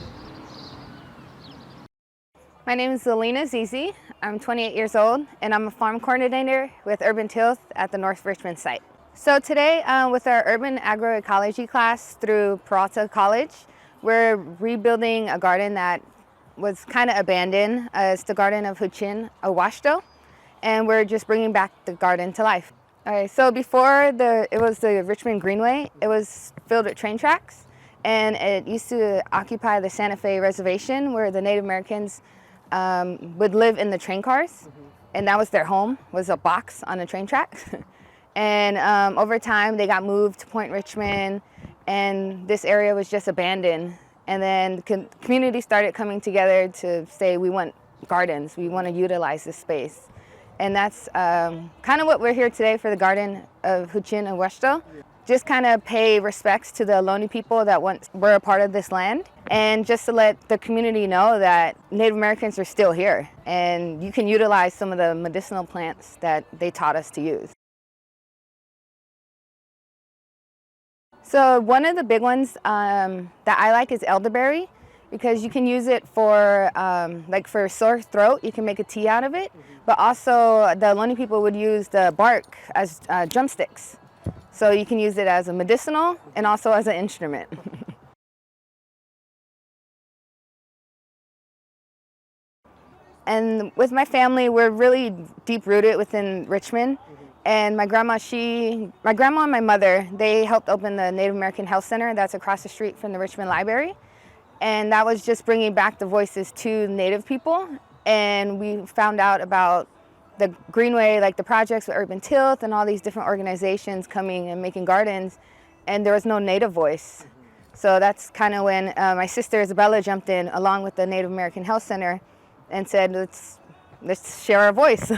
Speaker 5: My name is Zelina Zizi. I'm 28 years old, and I'm a farm coordinator with Urban Tilth at the North Richmond site. So today, with our urban agroecology class through Peralta College, we're rebuilding a garden that was kind of abandoned. It's the garden of Huchin Awashto, and we're just bringing back the garden to life. All right, so before it was the Richmond Greenway, it was filled with train tracks, and it used to occupy the Santa Fe Reservation where the Native Americans would live in the train cars, and that was their home, was a box on a train track. And over time, they got moved to Point Richmond, and this area was just abandoned. And then the community started coming together to say, we want gardens, we want to utilize this space. And that's kind of what we're here today for the Garden of Huchin and Weshto. Just kind of pay respects to the Ohlone people that once were a part of this land, and just to let the community know that Native Americans are still here, and you can utilize some of the medicinal plants that they taught us to use. So one of the big ones that I like is elderberry, because you can use it for like for sore throat. You can make a tea out of it, but also the Ohlone people would use the bark as drumsticks. So you can use it as a medicinal and also as an instrument. And with my family, we're really deep rooted within Richmond. And my grandma and my mother, they helped open the Native American Health Center that's across the street from the Richmond Library. And that was just bringing back the voices to Native people. And we found out about the Greenway, like the projects with Urban Tilth and all these different organizations coming and making gardens, and there was no Native voice. So that's kind of when my sister Isabella jumped in along with the Native American Health Center and said, let's share our voice.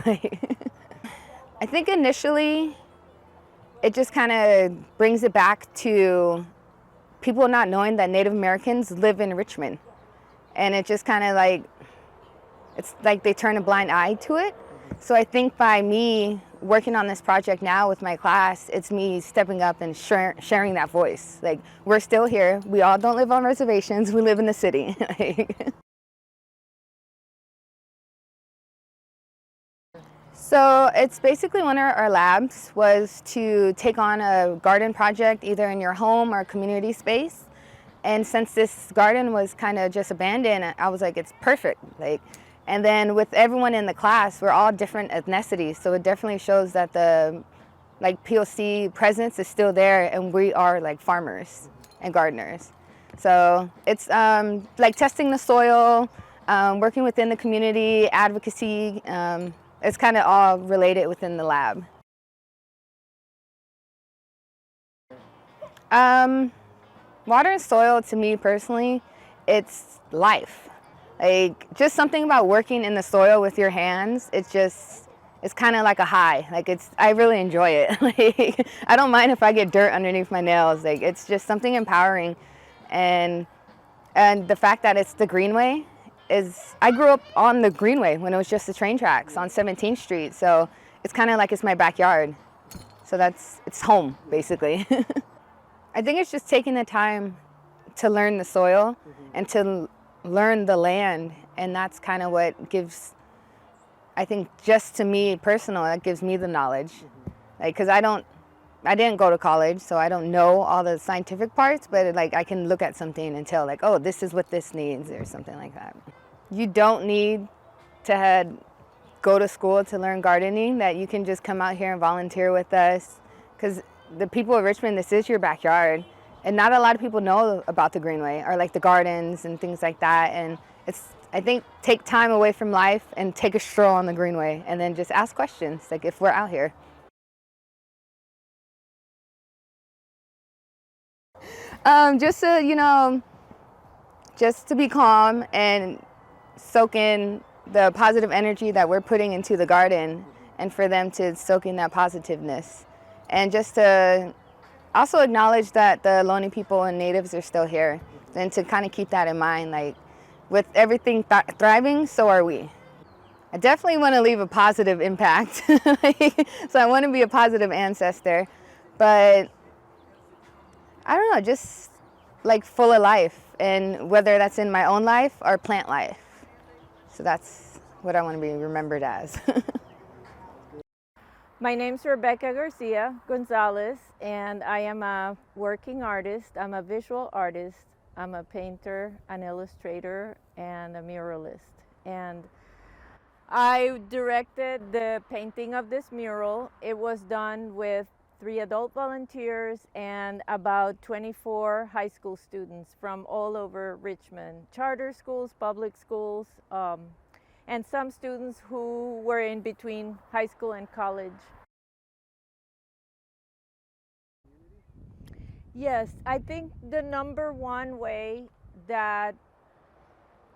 Speaker 5: I think initially it just kind of brings it back to people not knowing that Native Americans live in Richmond. And it just kind of like, it's like they turn a blind eye to it. So I think by me working on this project now with my class, it's me stepping up and sharing that voice. Like, we're still here. We all don't live on reservations. We live in the city. So it's basically one of our labs was to take on a garden project either in your home or community space. And since this garden was kind of just abandoned, I was like, it's perfect. And then with everyone in the class, we're all different ethnicities. So it definitely shows that the POC presence is still there, and we are like farmers and gardeners. So it's like testing the soil, working within the community, advocacy. It's kind of all related within the lab. Water and soil, to me personally, it's life. Like, just something about working in the soil with your hands, it's kind of like a high. I really enjoy it. I don't mind if I get dirt underneath my nails. It's just something empowering. And the fact that it's the Greenway I grew up on the Greenway when it was just the train tracks on 17th Street. So it's kind of like it's my backyard. So it's home, basically. I think it's just taking the time to learn the soil and to learn the land. And that's kind of what gives, I think, just to me personal, that gives me the knowledge. Like, because I didn't go to college, so I don't know all the scientific parts, but like I can look at something and tell, like, oh, this is what this needs, or something like that. You don't need to go to school to learn gardening, that you can just come out here and volunteer with us, because the people of Richmond, this is your backyard, and not a lot of people know about the Greenway or like the gardens and things like that. And I think, take time away from life and take a stroll on the Greenway, and then just ask questions, like if we're out here. Just to, just to be calm and soak in the positive energy that we're putting into the garden, and for them to soak in that positiveness. And just to also acknowledge that the Ohlone people and natives are still here, and to kind of keep that in mind, like with everything thriving, so are we. I definitely want to leave a positive impact. So I want to be a positive ancestor, but I don't know, just like full of life, and whether that's in my own life or plant life. So that's what I want to be remembered as.
Speaker 6: My name's Rebecca Garcia Gonzalez, and I am a working artist. I'm a visual artist. I'm a painter, an illustrator, and a muralist. And I directed the painting of this mural. It was done with 3 adult volunteers and about 24 high school students from all over Richmond, charter schools, public schools, and some students who were in between high school and college. Yes, I think the #1 way that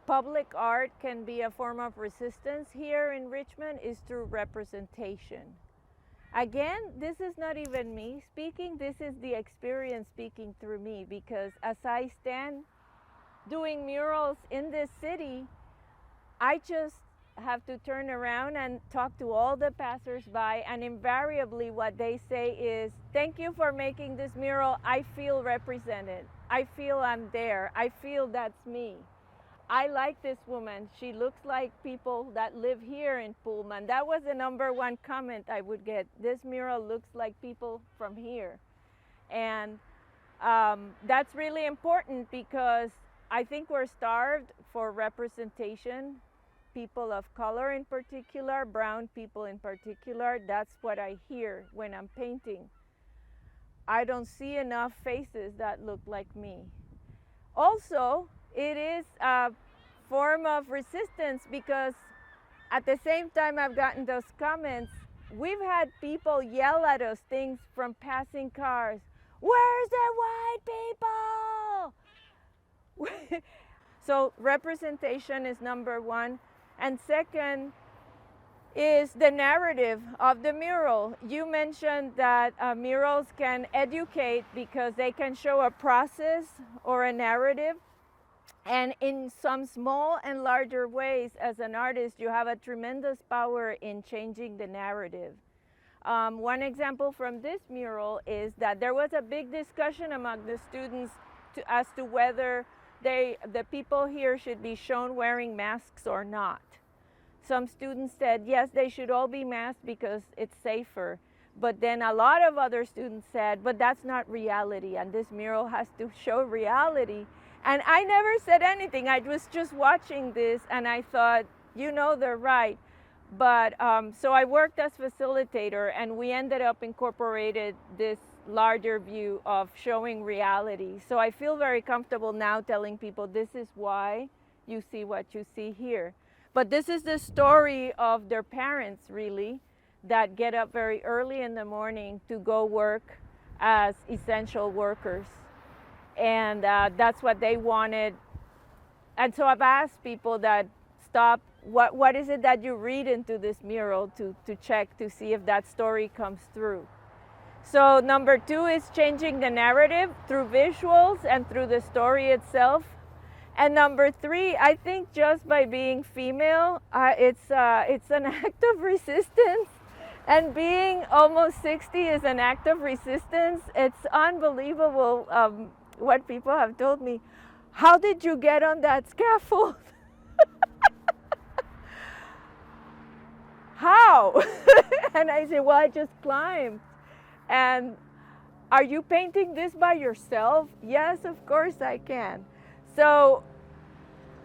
Speaker 6: public art can be a form of resistance here in Richmond is through representation. Again, this is not even me speaking, this is the experience speaking through me, because as I stand doing murals in this city, I just have to turn around and talk to all the passersby, and invariably what they say is, thank you for making this mural, I feel represented, I feel I'm there, I feel that's me. I like this woman. She looks like people that live here in Pullman. That was the #1 comment I would get. This mural looks like people from here. And that's really important, because I think we're starved for representation. People of color in particular, brown people in particular, that's what I hear when I'm painting. I don't see enough faces that look like me. Also, it is a form of resistance, because at the same time I've gotten those comments, we've had people yell at us things from passing cars. Where's the white people? So representation is #1. And second is the narrative of the mural. You mentioned that murals can educate because they can show a process or a narrative. And in some small and larger ways, as an artist, you have a tremendous power in changing the narrative. One example from this mural is that there was a big discussion among the students as to whether the people here should be shown wearing masks or not. Some students said, yes, they should all be masked because it's safer. But then a lot of other students said, but that's not reality, and this mural has to show reality. And I never said anything. I was just watching this, and I thought, they're right. But so I worked as facilitator, and we ended up incorporated this larger view of showing reality. So I feel very comfortable now telling people this is why you see what you see here. But this is the story of their parents, really, that get up very early in the morning to go work as essential workers. And that's what they wanted. And so I've asked people that stop, what is it that you read into this mural to check to see if that story comes through. So #2 is changing the narrative through visuals and through the story itself. And #3, I think just by being female, it's an act of resistance. And being almost 60 is an act of resistance. It's unbelievable what people have told me. How did you get on that scaffold? How? And I said, well, I just climbed. And are you painting this by yourself? Yes, of course I can. So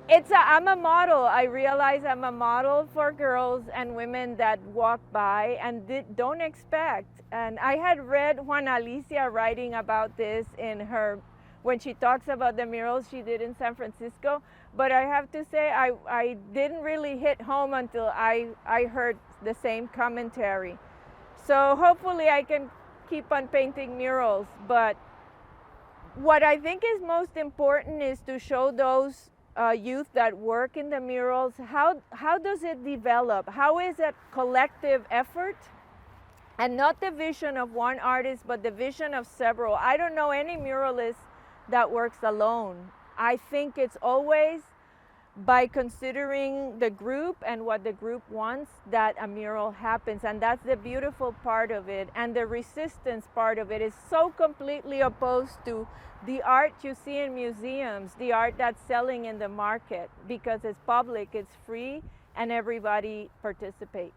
Speaker 6: I'm a model. I realize I'm a model for girls and women that walk by and don't expect. And I had read Juana Alicia writing about this in her, when she talks about the murals she did in San Francisco. But I have to say, I didn't really hit home until I heard the same commentary. So hopefully I can keep on painting murals. But what I think is most important is to show those youth that work in the murals, how does it develop? How is it collective effort? And not the vision of one artist, but the vision of several. I don't know any muralist that works alone. I think it's always by considering the group and what the group wants that a mural happens. And that's the beautiful part of it. And the resistance part of it is so completely opposed to the art you see in museums, the art that's selling in the market, because it's public, it's free, and everybody participates.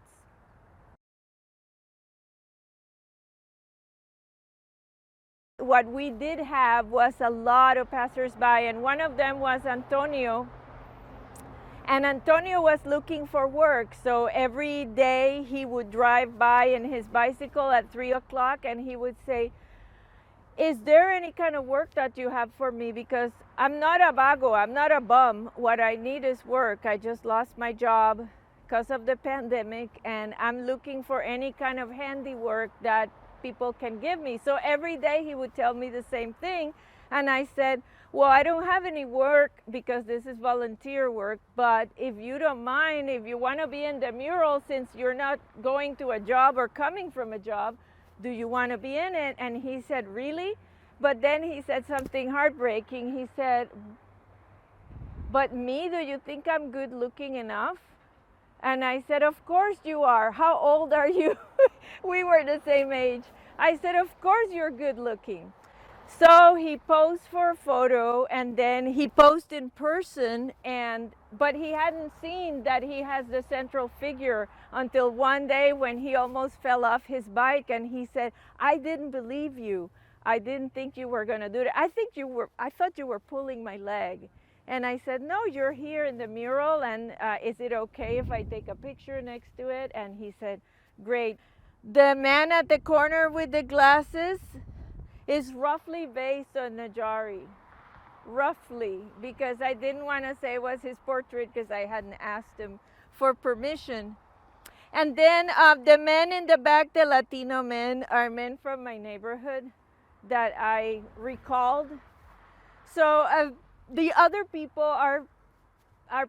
Speaker 6: What we did have was a lot of passersby, and one of them was Antonio. And Antonio was looking for work, so every day he would drive by in his bicycle at 3 o'clock and he would say, is there any kind of work that you have for me? Because I'm not a vago, I'm not a bum. What I need is work. I just lost my job because of the pandemic, and I'm looking for any kind of handiwork that people can give me. So every day he would tell me the same thing. And I said, well, I don't have any work because this is volunteer work, but if you don't mind, if you want to be in the mural, since you're not going to a job or coming from a job, do you want to be in it? And he said, really? But then he said something heartbreaking. He said, but me, do you think I'm good looking enough? And I said, of course you are. How old are you? We were the same age. I said, of course you're good looking. So he posed for a photo, and then he posed in person, but he hadn't seen that he has the central figure until one day when he almost fell off his bike, and he said, I didn't believe you. I didn't think you were going to do that. I thought you were pulling my leg. And I said, no, you're here in the mural, and is it okay if I take a picture next to it? And he said, great. The man at the corner with the glasses is roughly based on Najari. Roughly, because I didn't want to say it was his portrait because I hadn't asked him for permission. And then the men in the back, the Latino men, are men from my neighborhood that I recalled. So the other people are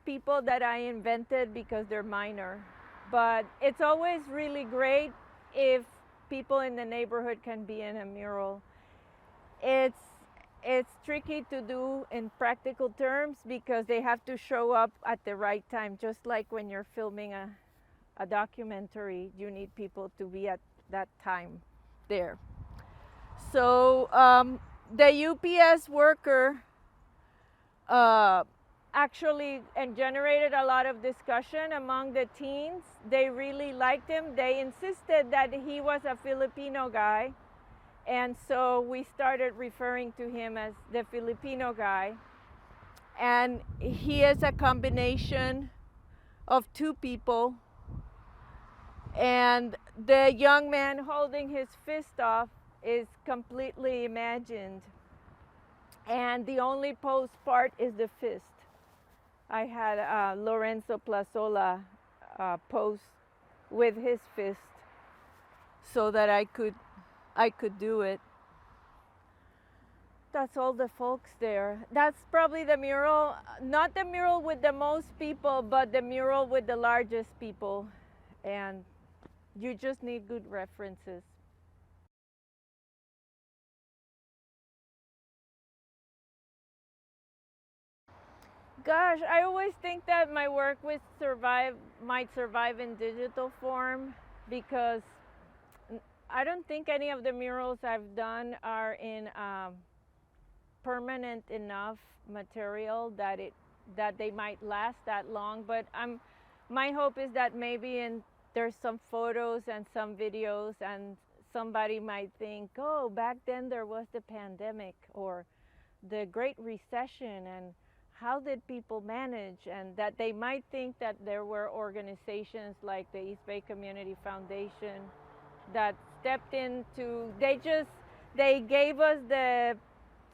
Speaker 6: people that I invented because they're minor. But it's always really great if people in the neighborhood can be in a mural. It's tricky to do in practical terms because they have to show up at the right time, just like when you're filming a documentary, you need people to be at that time there. So the UPS worker actually generated a lot of discussion among the teens. They really liked him. They insisted that he was a Filipino guy. And so we started referring to him as the Filipino guy. And he is a combination of two people. And the young man holding his fist off is completely imagined. And the only posed part is the fist. I had Lorenzo Plazola pose with his fist so that I could do it. That's all the folks there. That's probably the mural, not the mural with the most people, but the mural with the largest people. And you just need good references. Gosh, I always think that my work might survive in digital form because I don't think any of the murals I've done are in permanent enough material that they might last that long. But my hope is that maybe there's some photos and some videos, and somebody might think, oh, back then there was the pandemic or the Great Recession, and how did people manage? And that they might think that there were organizations like the East Bay Community Foundation that stepped into, they gave us the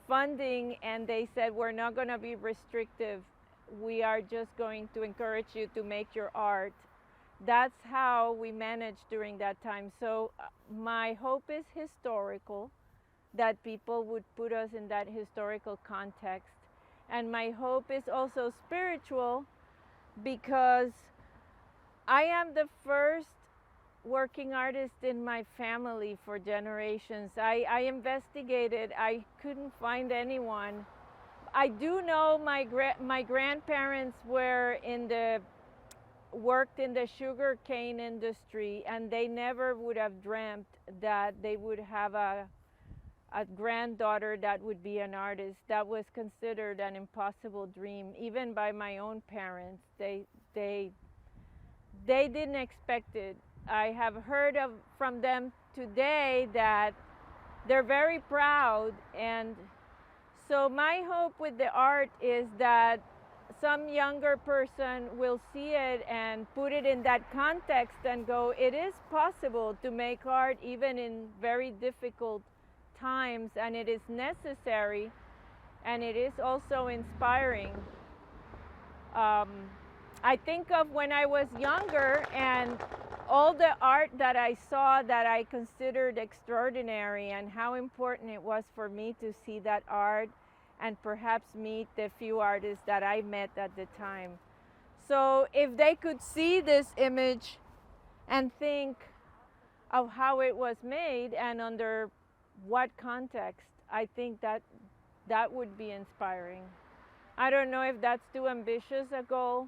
Speaker 6: funding and they said, we're not going to be restrictive. We are just going to encourage you to make your art. That's how we managed during that time. So my hope is historical, that people would put us in that historical context. And my hope is also spiritual, because I am the first working artist in my family for generations. I investigated, I couldn't find anyone. I do know my grandparents worked in the sugar cane industry, and they never would have dreamt that they would have a granddaughter that would be an artist. That was considered an impossible dream, even by my own parents. They didn't expect it. I have heard from them today that they're very proud. And so my hope with the art is that some younger person will see it and put it in that context and go, it is possible to make art even in very difficult times, and it is necessary, and it is also inspiring. I think of when I was younger and all the art that I saw that I considered extraordinary, and how important it was for me to see that art and perhaps meet the few artists that I met at the time. So if they could see this image and think of how it was made and under what context, I think that would be inspiring. I don't know if that's too ambitious a goal.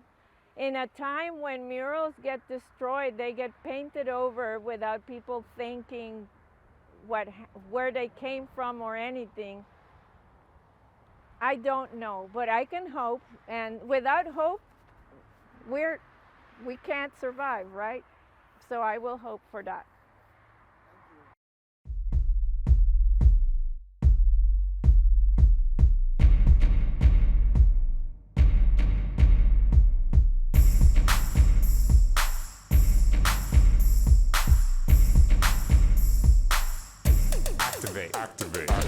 Speaker 6: In a time when murals get destroyed, they get painted over without people thinking where they came from or anything. I don't know, but I can hope, and without hope, we can't survive, right? So I will hope for that.
Speaker 7: Activate.